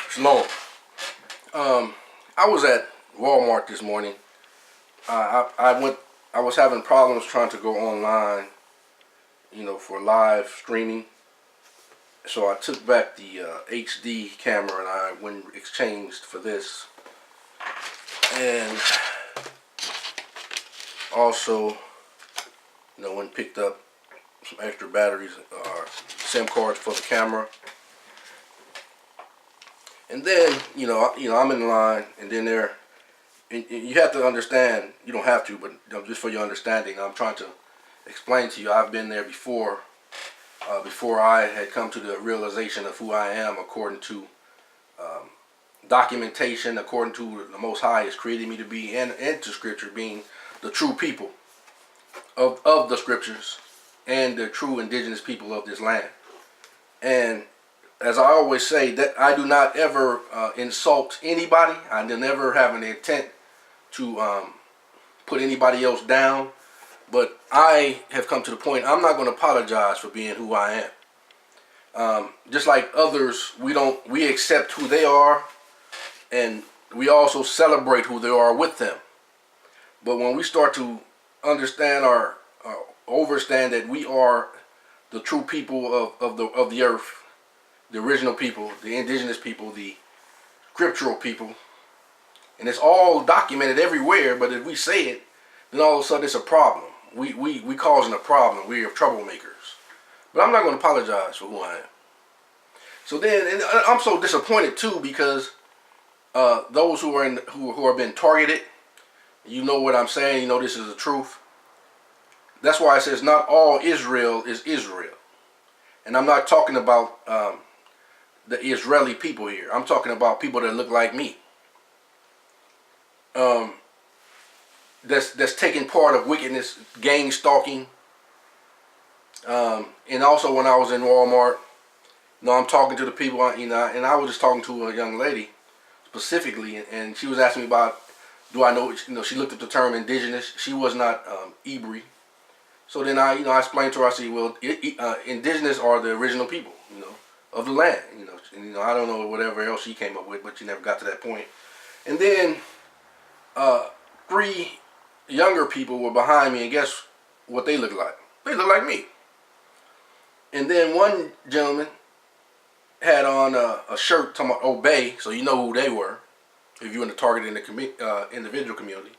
Shalom. I was at Walmart this morning. I was having problems trying to go online, for live streaming. So I took back the HD camera and I went exchanged for this. And also, went and picked up some extra batteries or SIM cards for the camera. And then, I'm in line, and then and you have to understand, you don't have to, but just for your understanding, I'm trying to explain to you, I've been there before I had come to the realization of who I am according to documentation, according to the Most High has created me to be, and to Scripture, being the true people of the Scriptures and the true indigenous people of this land. And as I always say, that I do not ever insult anybody. I never have an intent to put anybody else down. But I have come to the point, I'm not going to apologize for being who I am. Just like others, we accept who they are, and we also celebrate who they are with them. But when we start to understand or understand that we are the true people of the earth, the original people, the indigenous people, the scriptural people, and it's all documented everywhere, but if we say it, then all of a sudden it's a problem. We causing a problem. We are troublemakers. But I'm not going to apologize for who I am. So then, and I'm so disappointed too, because those who are being targeted, you know what I'm saying, this is the truth. That's why it says not all Israel is Israel. And I'm not talking about the Israeli people here. I'm talking about people that look like me. That's taking part of wickedness, gang stalking. And also when I was in Walmart, I'm talking to the people, and I was just talking to a young lady specifically, and she was asking me about, do I know, she looked at the term indigenous. She was not Hebrew. So then I explained to her, I said, well, indigenous are the original people, of the land, and, I don't know whatever else she came up with, but she never got to that point. And then 3 younger people were behind me, and guess what they look like? They look like me. And then one gentleman had on a shirt talking about obey, so you know who they were, if you're in the targeted individual community.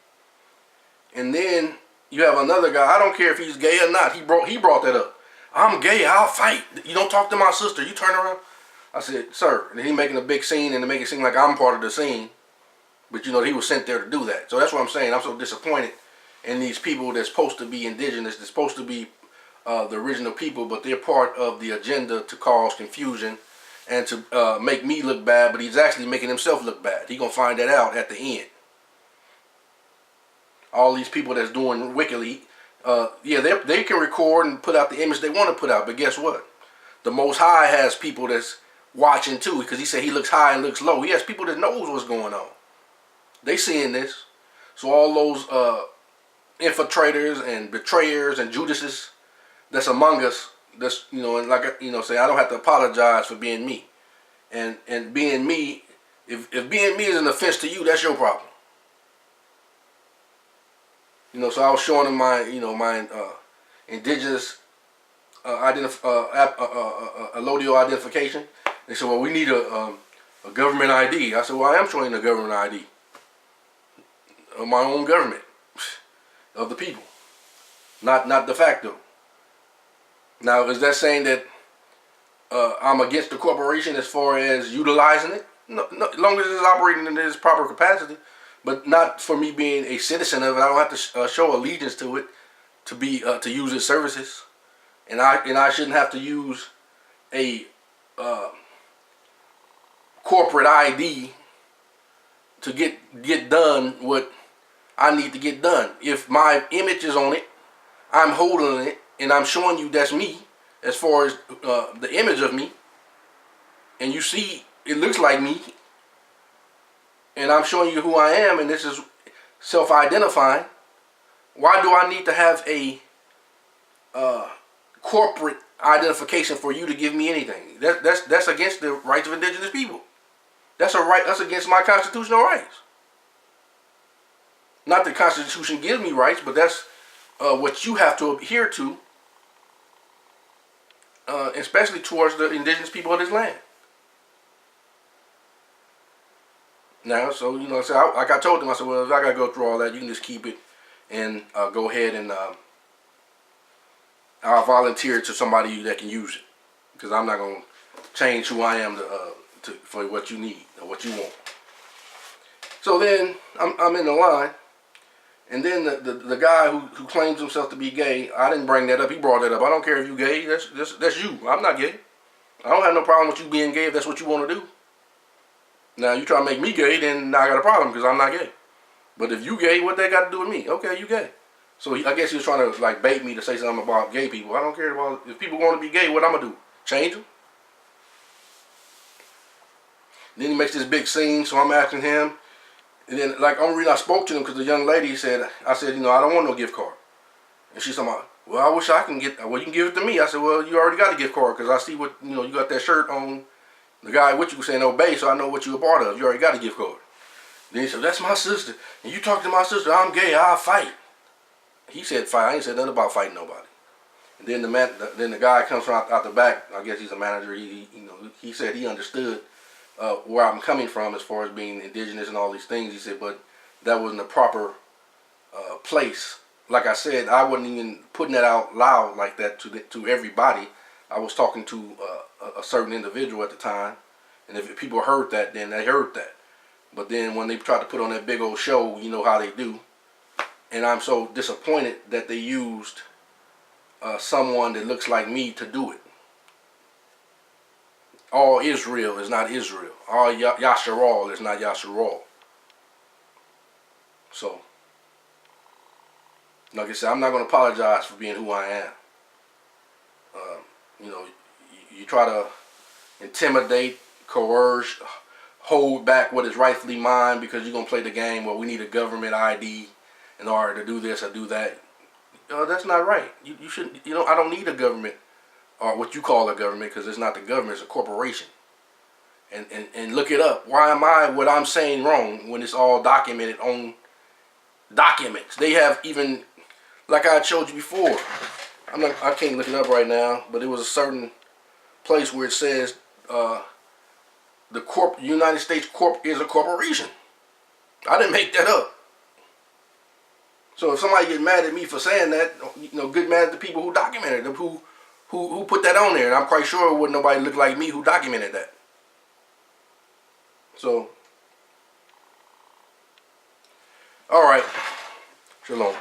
And then you have another guy, I don't care if he's gay or not, he brought that up. I'm gay, I'll fight. You don't talk to my sister, you turn around. I said, sir, and he making a big scene and to make it seem like I'm part of the scene. But he was sent there to do that. So that's what I'm saying. I'm so disappointed in these people that's supposed to be indigenous, that's supposed to be the original people, but they're part of the agenda to cause confusion and to make me look bad, but he's actually making himself look bad. He's going to find that out at the end. All these people that's doing wickedly, they can record and put out the image they want to put out, but guess what? The Most High has people that's watching too, because he said he looks high and looks low. He has people that knows what's going on. They seeing this. So all those infiltrators and betrayers and Judases that's among us, that's, and like, say, I don't have to apologize for being me. And being me, if being me is an offense to you, that's your problem. So I was showing them my, my indigenous allodial identification. They said, well, we need a government ID. I said, well, I am showing a government ID of my own government, of the people, not de facto. Now, is that saying that I'm against the corporation as far as utilizing it? No, as long as it's operating in its proper capacity. But not for me being a citizen of it. I don't have to show allegiance to it to be to use its services, and I shouldn't have to use a corporate ID to get done what I need to get done. If my image is on it, I'm holding it, and I'm showing you that's me as far as the image of me, and you see it looks like me. And I'm showing you who I am, and this is self-identifying. Why do I need to have a corporate identification for you to give me anything? That's against the rights of indigenous people. That's a right. That's against my constitutional rights. Not that the Constitution gives me rights, but that's what you have to adhere to, especially towards the indigenous people of this land. Now, so so like I told them, I said, well, if I gotta go through all that, you can just keep it and go ahead and I'll volunteer to somebody that can use it, because I'm not gonna change who I am for what you need or what you want. So then I'm in the line, and then the guy who claims himself to be gay, I didn't bring that up. He brought that up. I don't care if you gay. That's you. I'm not gay. I don't have no problem with you being gay if that's what you want to do. Now, you try to make me gay, then I got a problem because I'm not gay. But if you gay, what they got to do with me? Okay, you gay. So I guess he was trying to like bait me to say something about gay people. I don't care about, if people want to be gay, what I'm going to do? Change them? Then he makes this big scene, so I'm asking him. And then, like, only reason I spoke to him because the young lady said, I said, I don't want no gift card. And she's talking about, well, I wish I can get, well, you can give it to me. I said, well, you already got a gift card because I see what, you got that shirt on. The guy with you was saying obey, so I know what you're a part of. You already got a gift card. Then he said, that's my sister. And you talk to my sister, I'm gay, I'll fight. He said fight. I ain't said nothing about fighting nobody. And then the guy comes from out the back. I guess he's a manager. He said he understood where I'm coming from as far as being indigenous and all these things. He said, but that wasn't the proper place. Like I said, I wasn't even putting that out loud like that to everybody. I was talking to a certain individual at the time, and if people heard that, then they heard that. But then when they tried to put on that big old show, you know how they do. And I'm so disappointed that they used someone that looks like me to do it. All Israel is not Israel. All Yasharal is not Yasharal. So, like I said, I'm not going to apologize for being who I am. You try to intimidate, coerce, hold back what is rightfully mine because you're going to play the game where we need a government ID in order to do this or do that. That's not right. You shouldn't, I don't need a government or what you call a government, because it's not the government, it's a corporation. And look it up. Why am I what I'm saying wrong when it's all documented on documents? They have even, like I showed you before, I can't look it up right now, but it was a certain place where it says the United States Corp is a corporation. I didn't make that up. So if somebody get mad at me for saying that, get mad at the people who documented it, who put that on there. And I'm quite sure it wouldn't nobody look like me who documented that. So, all right. Shalom.